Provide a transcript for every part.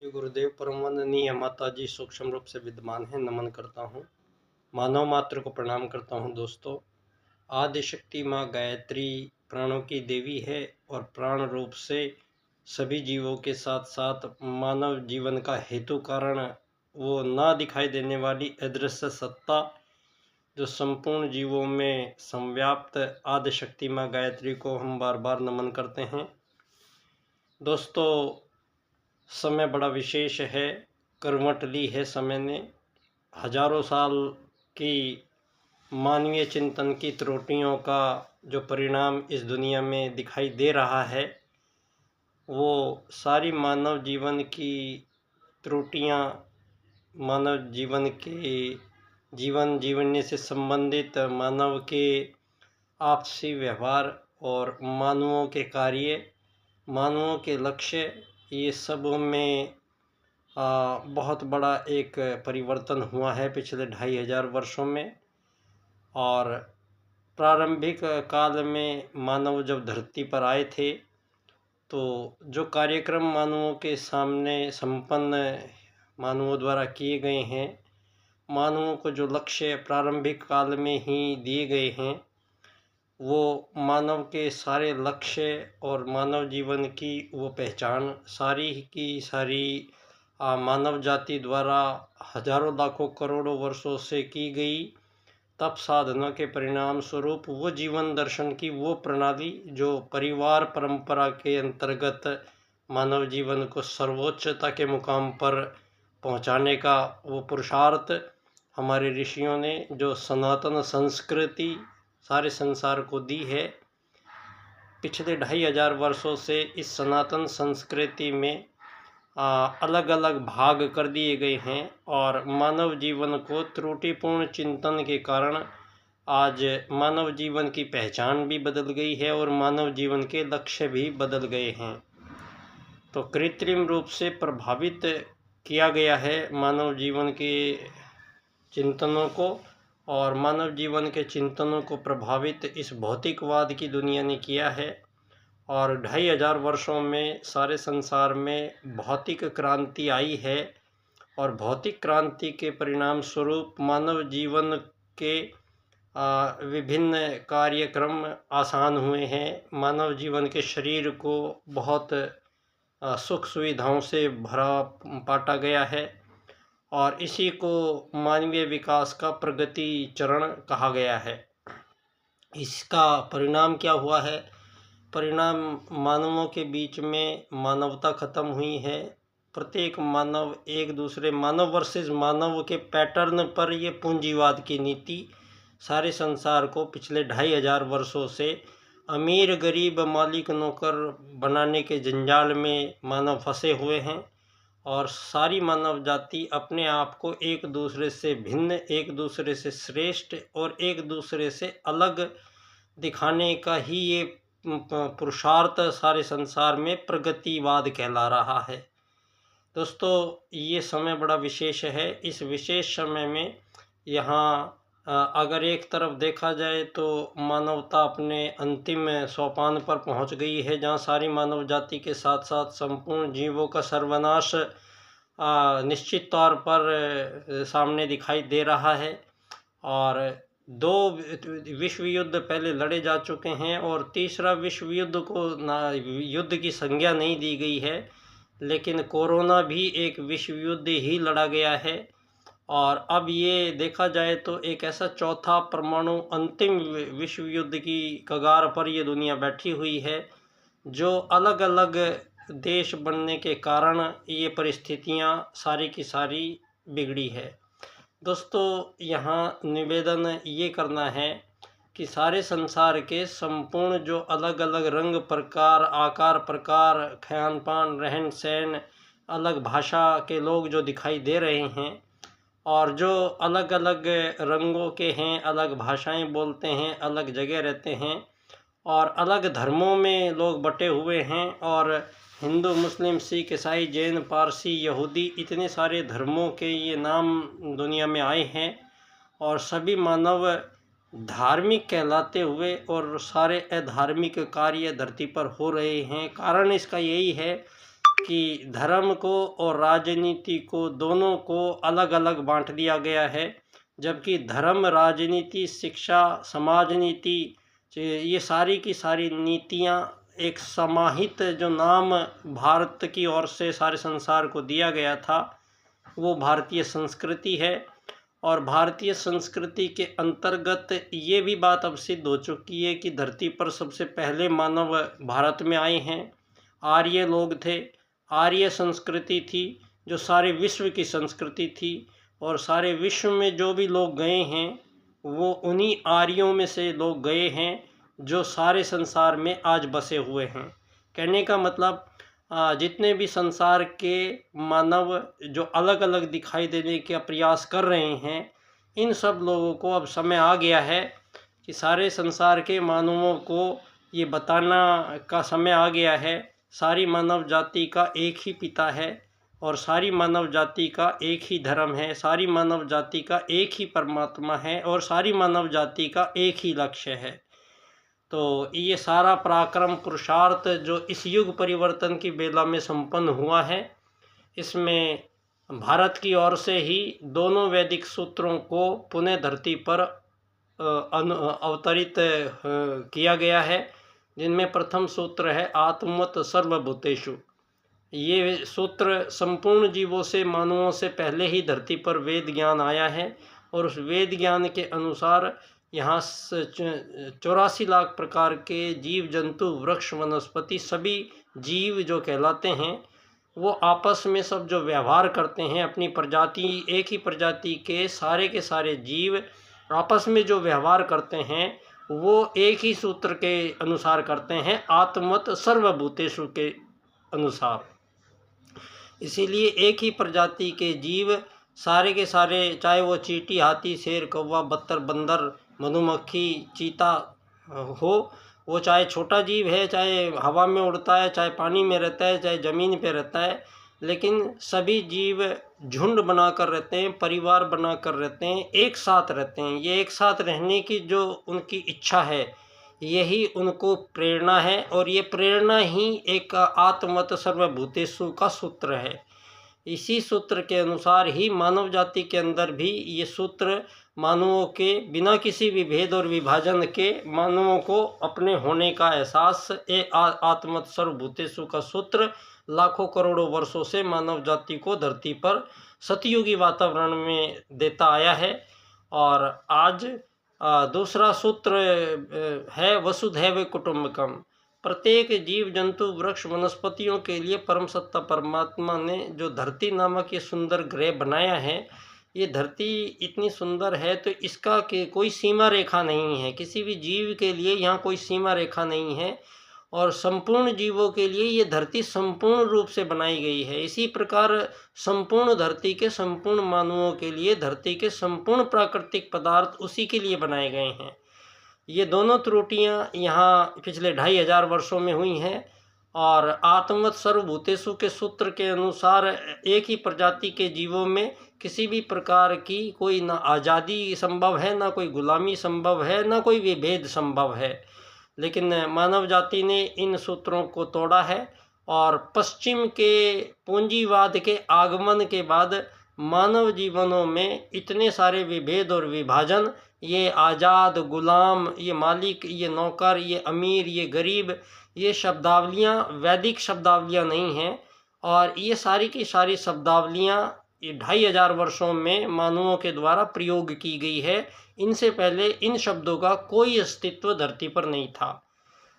श्री गुरुदेव परम वंदनीय माता जी सूक्ष्म रूप से विद्यमान है। नमन करता हूँ, मानव मात्र को प्रणाम करता हूँ। दोस्तों, आदि शक्ति माँ गायत्री प्राणों की देवी है और प्राण रूप से सभी जीवों के साथ साथ मानव जीवन का हेतु कारण वो ना दिखाई देने वाली अदृश्य सत्ता जो संपूर्ण जीवों में संव्याप्त आदि शक्ति माँ गायत्री को हम बार बार नमन करते हैं। दोस्तों, समय बड़ा विशेष है, करवट ली है समय ने। हजारों साल की मानवीय चिंतन की त्रुटियों का जो परिणाम इस दुनिया में दिखाई दे रहा है, वो सारी मानव जीवन की त्रुटियां, मानव जीवन के जीवने से संबंधित मानव के आपसी व्यवहार और मानवों के कार्य, मानवों के लक्ष्य, ये सब में बहुत बड़ा एक परिवर्तन हुआ है पिछले 2500 वर्षों में। और प्रारंभिक काल में मानव जब धरती पर आए थे तो जो कार्यक्रम मानवों के सामने संपन्न मानवों द्वारा किए गए हैं, मानवों को जो लक्ष्य प्रारंभिक काल में ही दिए गए हैं, वो मानव के सारे लक्ष्य और मानव जीवन की वो पहचान सारी की सारी मानव जाति द्वारा हजारों लाखों करोड़ों वर्षों से की गई तप साधना के परिणाम स्वरूप वो जीवन दर्शन की वो प्रणाली जो परिवार परंपरा के अंतर्गत मानव जीवन को सर्वोच्चता के मुकाम पर पहुंचाने का वो पुरुषार्थ हमारे ऋषियों ने जो सनातन संस्कृति सारे संसार को दी है। पिछले 2500 वर्षों से इस सनातन संस्कृति में अलग अलग भाग कर दिए गए हैं और मानव जीवन को त्रुटिपूर्ण चिंतन के कारण आज मानव जीवन की पहचान भी बदल गई है और मानव जीवन के लक्ष्य भी बदल गए हैं। तो कृत्रिम रूप से प्रभावित किया गया है मानव जीवन के चिंतनों को, और मानव जीवन के चिंतनों को प्रभावित इस भौतिकवाद की दुनिया ने किया है। और 2500 वर्षों में सारे संसार में भौतिक क्रांति आई है और भौतिक क्रांति के परिणाम स्वरूप मानव जीवन के विभिन्न कार्यक्रम आसान हुए हैं। मानव जीवन के शरीर को बहुत सुख सुविधाओं से भरा पाटा गया है और इसी को मानवीय विकास का प्रगति चरण कहा गया है। इसका परिणाम क्या हुआ है? परिणाम मानवों के बीच में मानवता खत्म हुई है। प्रत्येक मानव एक दूसरे मानव वर्सेस मानव के पैटर्न पर ये पूंजीवाद की नीति सारे संसार को पिछले 2500 वर्षों से अमीर गरीब मालिक नौकर बनाने के जंजाल में मानव फंसे हुए हैं और सारी मानव जाति अपने आप को एक दूसरे से भिन्न, एक दूसरे से श्रेष्ठ और एक दूसरे से अलग दिखाने का ही ये पुरुषार्थ सारे संसार में प्रगतिवाद कहला रहा है। दोस्तों, ये समय बड़ा विशेष है। इस विशेष समय में यहाँ अगर एक तरफ देखा जाए तो मानवता अपने अंतिम सोपान पर पहुंच गई है, जहां सारी मानव जाति के साथ साथ संपूर्ण जीवों का सर्वनाश निश्चित तौर पर सामने दिखाई दे रहा है। और 2 विश्व युद्ध पहले लड़े जा चुके हैं और तीसरा विश्व युद्ध को युद्ध की संज्ञा नहीं दी गई है, लेकिन कोरोना भी एक विश्व युद्ध ही लड़ा गया है। और अब ये देखा जाए तो एक ऐसा चौथा परमाणु अंतिम विश्व युद्ध की कगार पर ये दुनिया बैठी हुई है, जो अलग अलग देश बनने के कारण ये परिस्थितियां सारी की सारी बिगड़ी है। दोस्तों, यहाँ निवेदन ये करना है कि सारे संसार के संपूर्ण जो अलग अलग रंग प्रकार आकार प्रकार खान पान रहन सहन अलग भाषा के लोग जो दिखाई दे रहे हैं और जो अलग अलग रंगों के हैं, अलग भाषाएं बोलते हैं, अलग जगह रहते हैं और अलग धर्मों में लोग बटे हुए हैं और हिंदू मुस्लिम सिख ईसाई जैन पारसी यहूदी इतने सारे धर्मों के ये नाम दुनिया में आए हैं और सभी मानव धार्मिक कहलाते हुए और सारे अधार्मिक कार्य धरती पर हो रहे हैं। कारण इसका यही है कि धर्म को और राजनीति को दोनों को अलग अलग बांट दिया गया है, जबकि धर्म, राजनीति, शिक्षा, समाज नीति, ये सारी की सारी नीतियाँ एक समाहित जो नाम भारत की ओर से सारे संसार को दिया गया था, वो भारतीय संस्कृति है। और भारतीय संस्कृति के अंतर्गत ये भी बात अब सिद्ध हो चुकी है कि धरती पर सबसे पहले मानव भारत में आए हैं। आर्य लोग थे, आर्य संस्कृति थी जो सारे विश्व की संस्कृति थी, और सारे विश्व में जो भी लोग गए हैं वो उन्हीं आर्यों में से लोग गए हैं जो सारे संसार में आज बसे हुए हैं। कहने का मतलब जितने भी संसार के मानव जो अलग अलग दिखाई देने का प्रयास कर रहे हैं, इन सब लोगों को अब समय आ गया है कि सारे संसार के मानवों को ये बताना का समय आ गया है, सारी मानव जाति का एक ही पिता है और सारी मानव जाति का एक ही धर्म है, सारी मानव जाति का एक ही परमात्मा है और सारी मानव जाति का एक ही लक्ष्य है। तो ये सारा पराक्रम पुरुषार्थ जो इस युग परिवर्तन की बेला में संपन्न हुआ है, इसमें भारत की ओर से ही दोनों वैदिक सूत्रों को पुनः धरती पर अवतरित किया गया है, जिनमें प्रथम सूत्र है आत्मवत् सर्वभूतेषु। ये सूत्र संपूर्ण जीवों से, मानवों से पहले ही धरती पर वेद ज्ञान आया है, और उस वेद ज्ञान के अनुसार यहाँ 84 लाख प्रकार के जीव जंतु, वृक्ष, वनस्पति, सभी जीव जो कहलाते हैं, वो आपस में सब जो व्यवहार करते हैं, अपनी प्रजाति, एक ही प्रजाति के सारे जीव आपस में जो व्यवहार करते हैं वो एक ही सूत्र के अनुसार करते हैं, आत्मवत् सर्वभूतेषु के अनुसार। इसीलिए एक ही प्रजाति के जीव सारे के सारे, चाहे वो चींटी, हाथी, शेर, कौवा, बत्तर, बंदर, मधुमक्खी, चीता हो, वो चाहे छोटा जीव है, चाहे हवा में उड़ता है, चाहे पानी में रहता है, चाहे ज़मीन पे रहता है, लेकिन सभी जीव झुंड बनाकर रहते हैं, परिवार बनाकर रहते हैं, एक साथ रहते हैं। ये एक साथ रहने की जो उनकी इच्छा है, यही उनको प्रेरणा है, और ये प्रेरणा ही एक आत्मवत् सर्वभूतेषु का सूत्र है। इसी सूत्र के अनुसार ही मानव जाति के अंदर भी ये सूत्र मानवों के बिना किसी विभेद और विभाजन के मानवों को अपने होने का एहसास, आत्मवत् सर्वभूतेषु का सूत्र लाखों करोड़ों वर्षों से मानव जाति को धरती पर सतयुगी वातावरण में देता आया है। और आज दूसरा सूत्र है वसुधैव कुटुंबकम। प्रत्येक जीव जंतु, वृक्ष, वनस्पतियों के लिए परम सत्ता परमात्मा ने जो धरती नामक ये सुंदर ग्रह बनाया है, ये धरती इतनी सुंदर है तो इसका के कोई सीमा रेखा नहीं है, किसी भी जीव के लिए यहाँ कोई सीमा रेखा नहीं है, और संपूर्ण जीवों के लिए ये धरती संपूर्ण रूप से बनाई गई है। इसी प्रकार संपूर्ण धरती के संपूर्ण मानवों के लिए धरती के संपूर्ण प्राकृतिक पदार्थ उसी के लिए बनाए गए हैं। ये दोनों त्रुटियाँ यहाँ पिछले 2500 वर्षों में हुई हैं, और आत्मवत् सर्वभूतेषु के सूत्र के अनुसार एक ही प्रजाति के जीवों में किसी भी प्रकार की कोई ना आज़ादी संभव है, ना कोई गुलामी संभव है, ना कोई विभेद संभव है। लेकिन मानव जाति ने इन सूत्रों को तोड़ा है, और पश्चिम के पूंजीवाद के आगमन के बाद मानव जीवनों में इतने सारे विभेद और विभाजन, ये आज़ाद, गुलाम, ये मालिक, ये नौकर, ये अमीर, ये गरीब, ये शब्दावलियाँ वैदिक शब्दावलियाँ नहीं हैं, और ये सारी की सारी शब्दावलियाँ ये 2500 वर्षों में मानवों के द्वारा प्रयोग की गई है। इनसे पहले इन शब्दों का कोई अस्तित्व धरती पर नहीं था।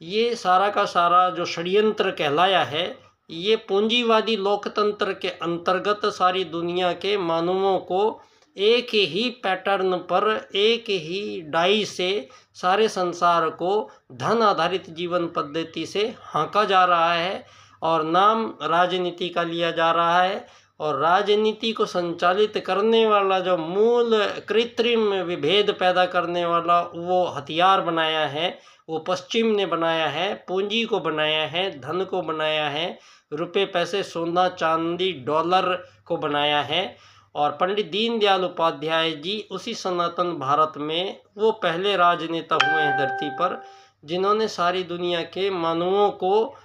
ये सारा का सारा जो षड्यंत्र कहलाया है, ये पूंजीवादी लोकतंत्र के अंतर्गत सारी दुनिया के मानवों को एक ही पैटर्न पर, एक ही डाई से सारे संसार को धन आधारित जीवन पद्धति से हाँका जा रहा है, और नाम राजनीति का लिया जा रहा है, और राजनीति को संचालित करने वाला जो मूल कृत्रिम विभेद पैदा करने वाला वो हथियार बनाया है, वो पश्चिम ने बनाया है, पूंजी को बनाया है, धन को बनाया है, रुपए, पैसे, सोना, चांदी, डॉलर को बनाया है। और पंडित दीनदयाल उपाध्याय जी उसी सनातन भारत में वो पहले राजनेता हुए हैं धरती पर, जिन्होंने सारी दुनिया के मानवों को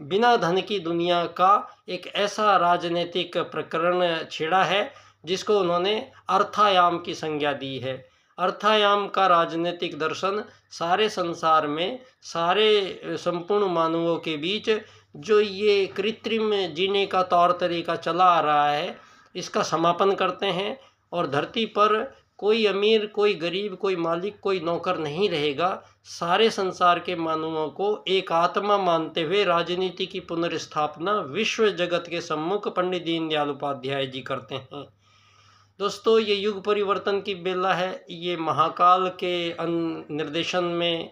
बिना धन की दुनिया का एक ऐसा राजनीतिक प्रकरण छेड़ा है जिसको उन्होंने अर्थायाम की संज्ञा दी है। अर्थायाम का राजनीतिक दर्शन सारे संसार में सारे संपूर्ण मानवों के बीच जो ये कृत्रिम जीने का तौर तरीका चला आ रहा है इसका समापन करते हैं और धरती पर कोई अमीर, कोई गरीब, कोई मालिक, कोई नौकर नहीं रहेगा। सारे संसार के मानवों को एक आत्मा मानते हुए राजनीति की पुनर्स्थापना विश्व जगत के सम्मुख पंडित दीनदयाल उपाध्याय जी करते हैं। दोस्तों, ये युग परिवर्तन की बेला है। ये महाकाल के निर्देशन में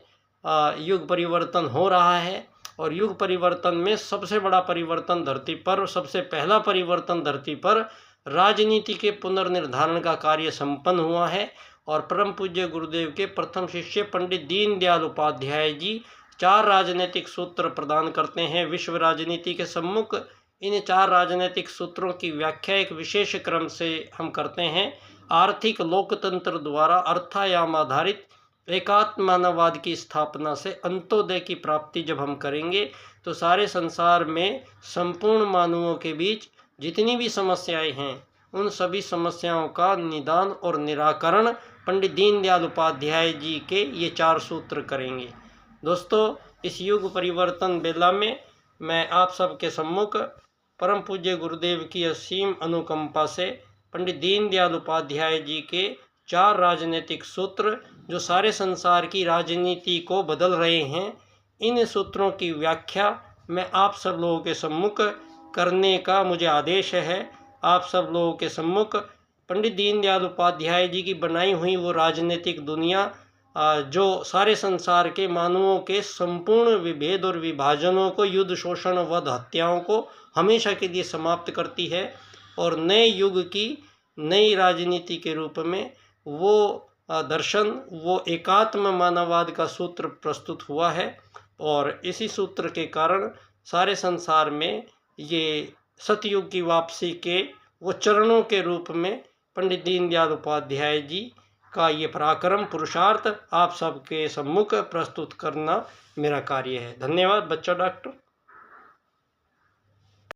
युग परिवर्तन हो रहा है और युग परिवर्तन में सबसे बड़ा परिवर्तन धरती पर, सबसे पहला परिवर्तन धरती पर राजनीति के पुनर्निर्धारण का कार्य संपन्न हुआ है और परम पूज्य गुरुदेव के प्रथम शिष्य पंडित दीनदयाल उपाध्याय जी 4 राजनीतिक सूत्र प्रदान करते हैं विश्व राजनीति के सम्मुख। इन 4 राजनीतिक सूत्रों की व्याख्या एक विशेष क्रम से हम करते हैं। आर्थिक लोकतंत्र द्वारा अर्थायाम आधारित एकात्म मानववाद की स्थापना से अंत्योदय की प्राप्ति जब हम करेंगे तो सारे संसार में संपूर्ण मानवों के बीच जितनी भी समस्याएं हैं उन सभी समस्याओं का निदान और निराकरण पंडित दीनदयाल उपाध्याय जी के ये 4 सूत्र करेंगे। दोस्तों, इस युग परिवर्तन बेला में मैं आप सबके सम्मुख परम पूज्य गुरुदेव की असीम अनुकंपा से पंडित दीनदयाल उपाध्याय जी के 4 राजनीतिक सूत्र जो सारे संसार की राजनीति को बदल रहे हैं, इन सूत्रों की व्याख्या मैं आप सब लोगों के सम्मुख करने का मुझे आदेश है। आप सब लोगों के सम्मुख पंडित दीनदयाल उपाध्याय जी की बनाई हुई वो राजनीतिक दुनिया जो सारे संसार के मानवों के संपूर्ण विभेद और विभाजनों को, युद्ध, शोषण, वध, हत्याओं को हमेशा के लिए समाप्त करती है और नए युग की नई राजनीति के रूप में वो दर्शन, वो एकात्म मानववाद का सूत्र प्रस्तुत हुआ है और इसी सूत्र के कारण सारे संसार में ये सतयुग की वापसी के वो चरणों के रूप में पंडित दीनदयाल उपाध्याय जी का ये पराक्रम पुरुषार्थ आप सबके सम्मुख प्रस्तुत करना मेरा कार्य है। धन्यवाद बच्चा डॉक्टर।